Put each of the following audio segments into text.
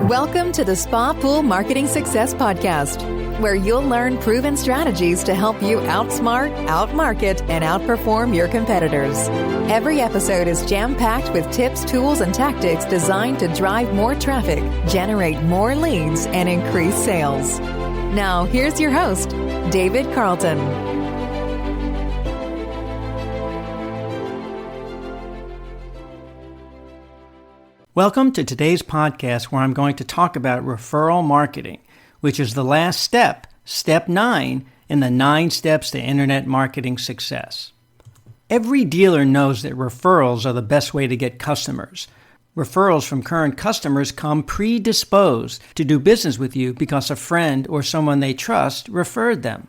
Welcome to the Spa Pool Marketing Success Podcast, where you'll learn proven strategies to help you outsmart, outmarket, and outperform your competitors. Every episode is jam-packed with tips, tools, and tactics designed to drive more traffic, generate more leads, and increase sales. Now, here's your host, David Carleton. Welcome to today's podcast, where I'm going to talk about referral marketing, which is the last step, step 9, in the 9 steps to internet marketing success. Every dealer knows that referrals are the best way to get customers. Referrals from current customers come predisposed to do business with you because a friend or someone they trust referred them.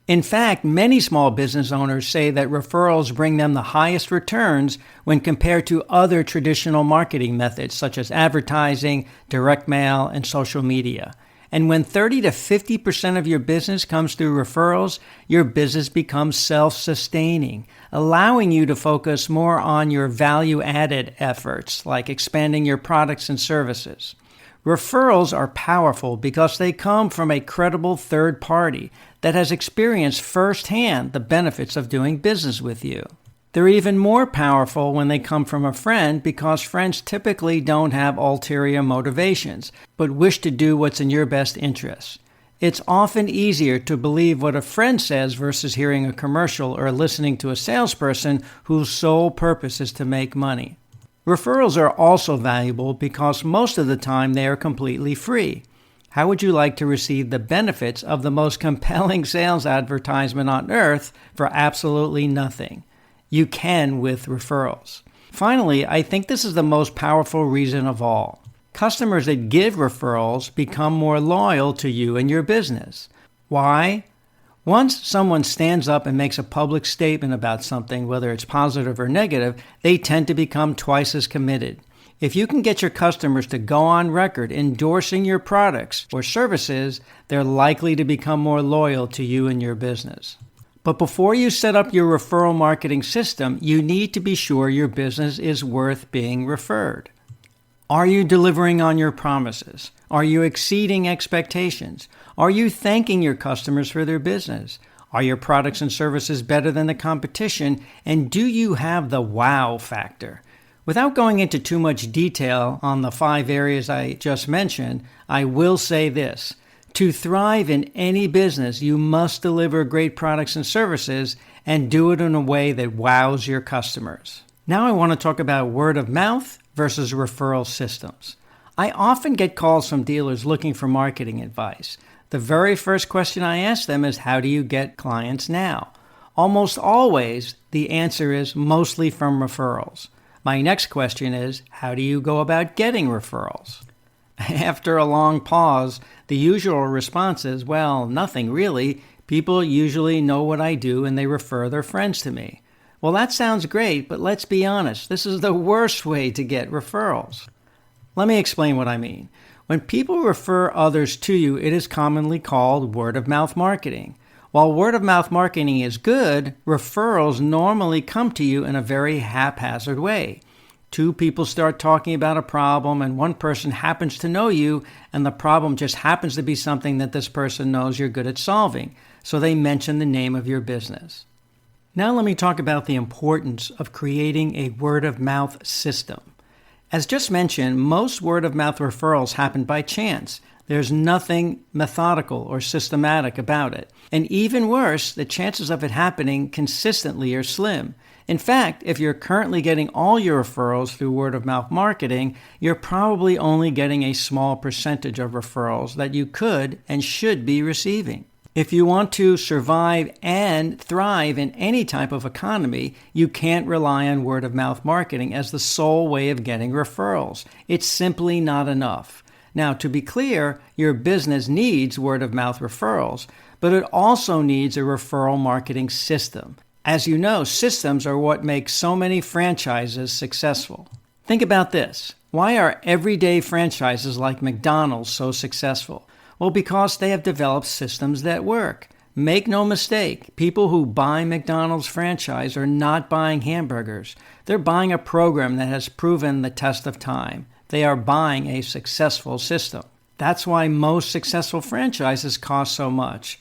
In fact, many small business owners say that referrals bring them the highest returns when compared to other traditional marketing methods such as advertising, direct mail, and social media. And when 30 to 50% of your business comes through referrals, your business becomes self-sustaining, allowing you to focus more on your value-added efforts, like expanding your products and services. Referrals are powerful because they come from a credible third party that has experienced firsthand the benefits of doing business with you. They're even more powerful when they come from a friend because friends typically don't have ulterior motivations, but wish to do what's in your best interest. It's often easier to believe what a friend says versus hearing a commercial or listening to a salesperson whose sole purpose is to make money. Referrals are also valuable because most of the time they are completely free. How would you like to receive the benefits of the most compelling sales advertisement on earth for absolutely nothing? You can with referrals. Finally, I think this is the most powerful reason of all. Customers that give referrals become more loyal to you and your business. Why? Once someone stands up and makes a public statement about something, whether it's positive or negative, they tend to become twice as committed. If you can get your customers to go on record endorsing your products or services, they're likely to become more loyal to you and your business. But before you set up your referral marketing system, you need to be sure your business is worth being referred. Are you delivering on your promises? Are you exceeding expectations? Are you thanking your customers for their business? Are your products and services better than the competition? And do you have the wow factor? Without going into too much detail on the 5 areas I just mentioned, I will say this. To thrive in any business, you must deliver great products and services and do it in a way that wows your customers. Now I want to talk about word of mouth versus referral systems. I often get calls from dealers looking for marketing advice. The very first question I ask them is, how do you get clients now? Almost always, the answer is mostly from referrals. My next question is, how do you go about getting referrals? After a long pause, the usual response is, well, nothing really. People usually know what I do and they refer their friends to me. Well, that sounds great, but let's be honest, this is the worst way to get referrals. Let me explain what I mean. When people refer others to you, it is commonly called word-of-mouth marketing. While word-of-mouth marketing is good, referrals normally come to you in a very haphazard way. 2 people start talking about a problem, and one person happens to know you, and the problem just happens to be something that this person knows you're good at solving, so they mention the name of your business. Now let me talk about the importance of creating a word-of-mouth system. As just mentioned, most word-of-mouth referrals happen by chance. There's nothing methodical or systematic about it. And even worse, the chances of it happening consistently are slim. In fact, if you're currently getting all your referrals through word-of-mouth marketing, you're probably only getting a small percentage of referrals that you could and should be receiving. If you want to survive and thrive in any type of economy, you can't rely on word-of-mouth marketing as the sole way of getting referrals. It's simply not enough. Now, to be clear, your business needs word-of-mouth referrals, but it also needs a referral marketing system. As you know, systems are what make so many franchises successful. Think about this. Why are everyday franchises like McDonald's so successful? Well, because they have developed systems that work. Make no mistake, people who buy McDonald's franchise are not buying hamburgers. They're buying a program that has proven the test of time. They are buying a successful system. That's why most successful franchises cost so much.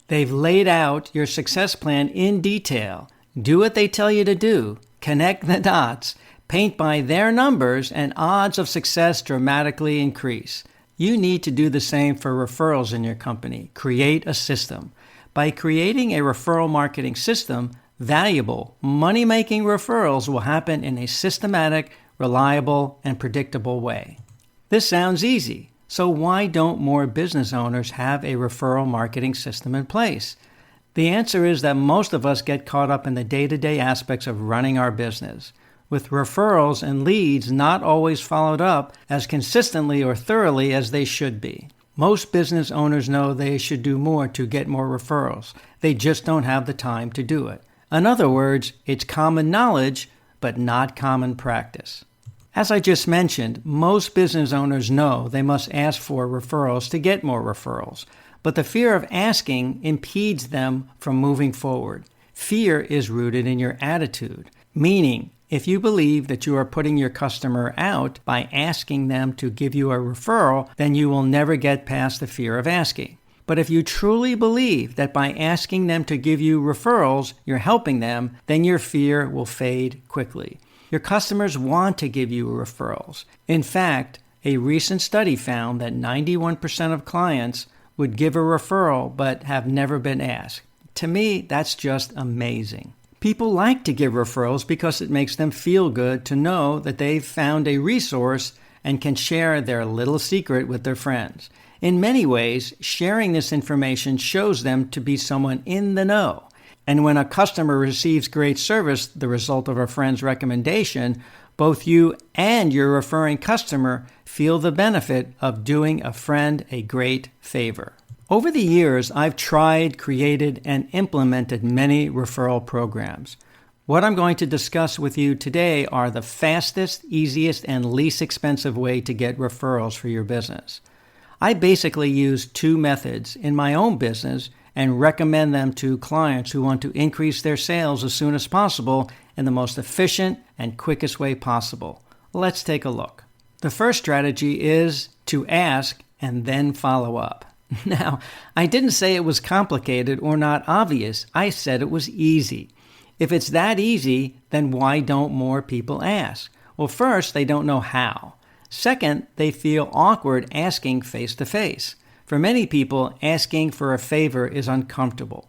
They've laid out your success plan in detail. Do what they tell you to do. Connect the dots. Paint by their numbers, and odds of success dramatically increase. You need to do the same for referrals in your company. Create a system. By creating a referral marketing system, valuable, money-making referrals will happen in a systematic, reliable, and predictable way. This sounds easy, so why don't more business owners have a referral marketing system in place? The answer is that most of us get caught up in the day-to-day aspects of running our business, with referrals and leads not always followed up as consistently or thoroughly as they should be. Most business owners know they should do more to get more referrals. They just don't have the time to do it. In other words, it's common knowledge, but not common practice. As I just mentioned, most business owners know they must ask for referrals to get more referrals, but the fear of asking impedes them from moving forward. Fear is rooted in your attitude, meaning if you believe that you are putting your customer out by asking them to give you a referral, then you will never get past the fear of asking. But if you truly believe that by asking them to give you referrals, you're helping them, then your fear will fade quickly. Your customers want to give you referrals. In fact, a recent study found that 91% of clients would give a referral but have never been asked. To me, that's just amazing. People like to give referrals because it makes them feel good to know that they've found a resource and can share their little secret with their friends. In many ways, sharing this information shows them to be someone in the know. And when a customer receives great service, the result of a friend's recommendation, both you and your referring customer feel the benefit of doing a friend a great favor. Over the years, I've tried, created, and implemented many referral programs. What I'm going to discuss with you today are the fastest, easiest, and least expensive way to get referrals for your business. I basically use two methods in my own business and recommend them to clients who want to increase their sales as soon as possible in the most efficient and quickest way possible. Let's take a look. The first strategy is to ask and then follow up. Now, I didn't say it was complicated or not obvious. I said it was easy. If it's that easy, then why don't more people ask? Well, first, they don't know how. Second, they feel awkward asking face-to-face. For many people, asking for a favor is uncomfortable.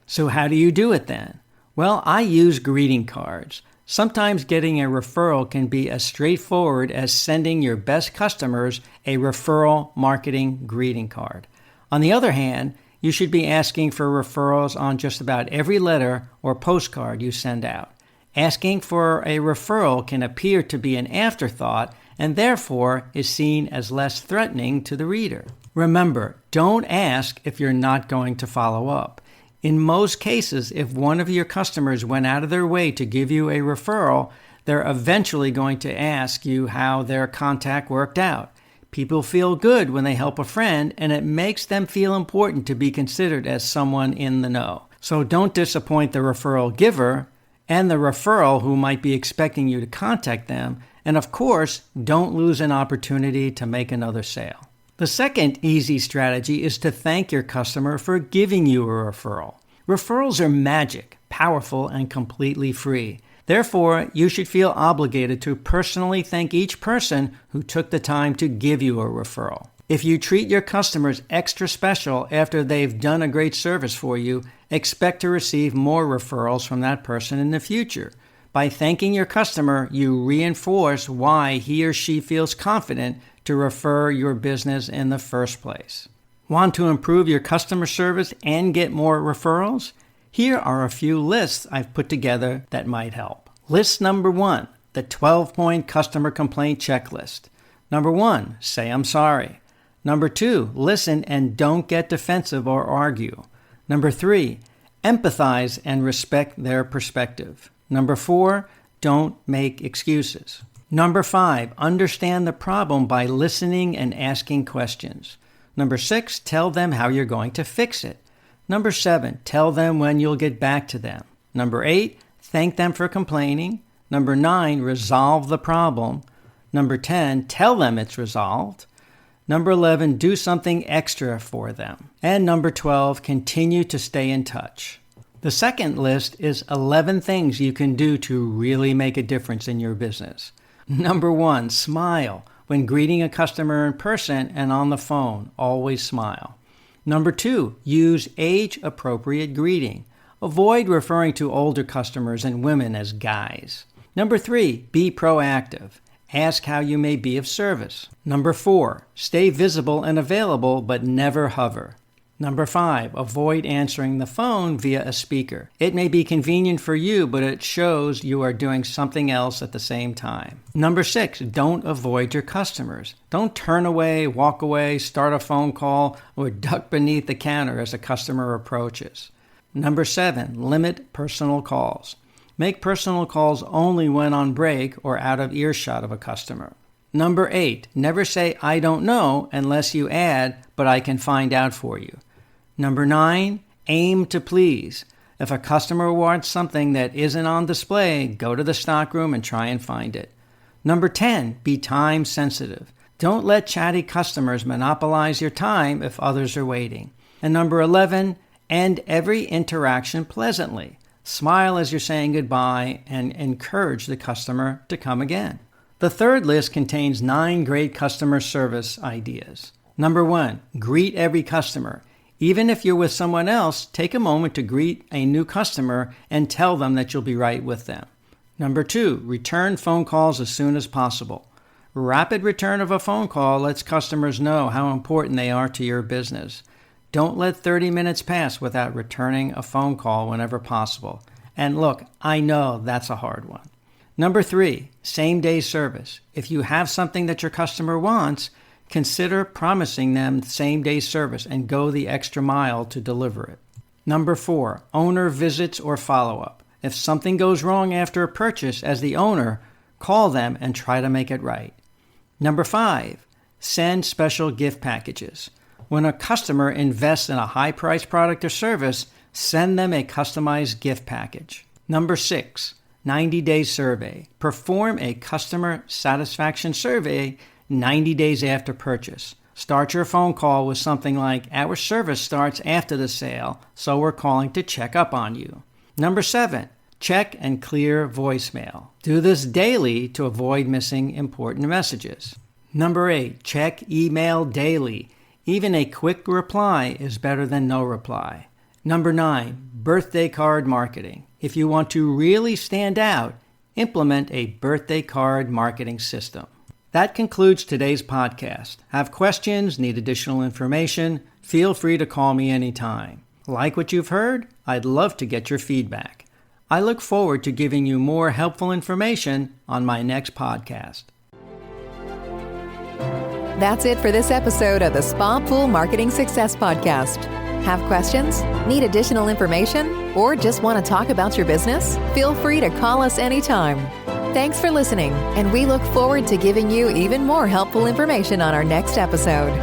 So how do you do it then? Well, I use greeting cards. Sometimes getting a referral can be as straightforward as sending your best customers a referral marketing greeting card. On the other hand, you should be asking for referrals on just about every letter or postcard you send out. Asking for a referral can appear to be an afterthought and therefore is seen as less threatening to the reader. Remember, don't ask if you're not going to follow up. In most cases, if one of your customers went out of their way to give you a referral, they're eventually going to ask you how their contact worked out. People feel good when they help a friend, and it makes them feel important to be considered as someone in the know. So don't disappoint the referral giver and the referral who might be expecting you to contact them. And of course, don't lose an opportunity to make another sale. The second easy strategy is to thank your customer for giving you a referral. Referrals are magic, powerful, and completely free. Therefore, you should feel obligated to personally thank each person who took the time to give you a referral. If you treat your customers extra special after they've done a great service for you, expect to receive more referrals from that person in the future. By thanking your customer, you reinforce why he or she feels confident to refer your business in the first place. Want to improve your customer service and get more referrals? Here are a few lists I've put together that might help. List number 1, the 12-point customer complaint checklist. Number 1, say I'm sorry. Number 2, listen and don't get defensive or argue. Number 3, empathize and respect their perspective. Number 4, don't make excuses. Number 5, understand the problem by listening and asking questions. Number 6, tell them how you're going to fix it. Number 7, tell them when you'll get back to them. Number 8, thank them for complaining. Number 9, resolve the problem. Number 10, tell them it's resolved. Number 11, do something extra for them. And number 12, continue to stay in touch. The second list is 11 things you can do to really make a difference in your business. Number 1, smile. When greeting a customer in person and on the phone, always smile. Number 2, use age-appropriate greeting. Avoid referring to older customers and women as guys. Number 3, be proactive. Ask how you may be of service. Number 4, stay visible and available but never hover. Number 5, avoid answering the phone via a speaker. It may be convenient for you, but it shows you are doing something else at the same time. Number 6, don't avoid your customers. Don't turn away, walk away, start a phone call, or duck beneath the counter as a customer approaches. Number 7, limit personal calls. Make personal calls only when on break or out of earshot of a customer. Number 8, never say I don't know unless you add, but I can find out for you. Number 9, aim to please. If a customer wants something that isn't on display, go to the stockroom and try and find it. Number 10, be time sensitive. Don't let chatty customers monopolize your time if others are waiting. And number 11, end every interaction pleasantly. Smile as you're saying goodbye and encourage the customer to come again. The third list contains 9 great customer service ideas. Number 1, greet every customer. Even if you're with someone else, take a moment to greet a new customer and tell them that you'll be right with them. Number 2, return phone calls as soon as possible. Rapid return of a phone call lets customers know how important they are to your business. Don't let 30 minutes pass without returning a phone call whenever possible. And look, I know that's a hard one. Number 3, same-day service. If you have something that your customer wants, consider promising them same-day service and go the extra mile to deliver it. Number 4, owner visits or follow-up. If something goes wrong after a purchase, as the owner, call them and try to make it right. Number 5, send special gift packages. When a customer invests in a high-priced product or service, send them a customized gift package. Number 6, 90-day survey. Perform a customer satisfaction survey 90 days after purchase. Start your phone call with something like, our service starts after the sale, so we're calling to check up on you. Number 7, check and clear voicemail. Do this daily to avoid missing important messages. Number 8, check email daily. Even a quick reply is better than no reply. Number 9, birthday card marketing. If you want to really stand out, implement a birthday card marketing system. That concludes today's podcast. Have questions, need additional information? Feel free to call me anytime. Like what you've heard? I'd love to get your feedback. I look forward to giving you more helpful information on my next podcast. That's it for this episode of the Spa Pool Marketing Success Podcast. Have questions? Need additional information? Or just want to talk about your business? Feel free to call us anytime. Thanks for listening, and we look forward to giving you even more helpful information on our next episode.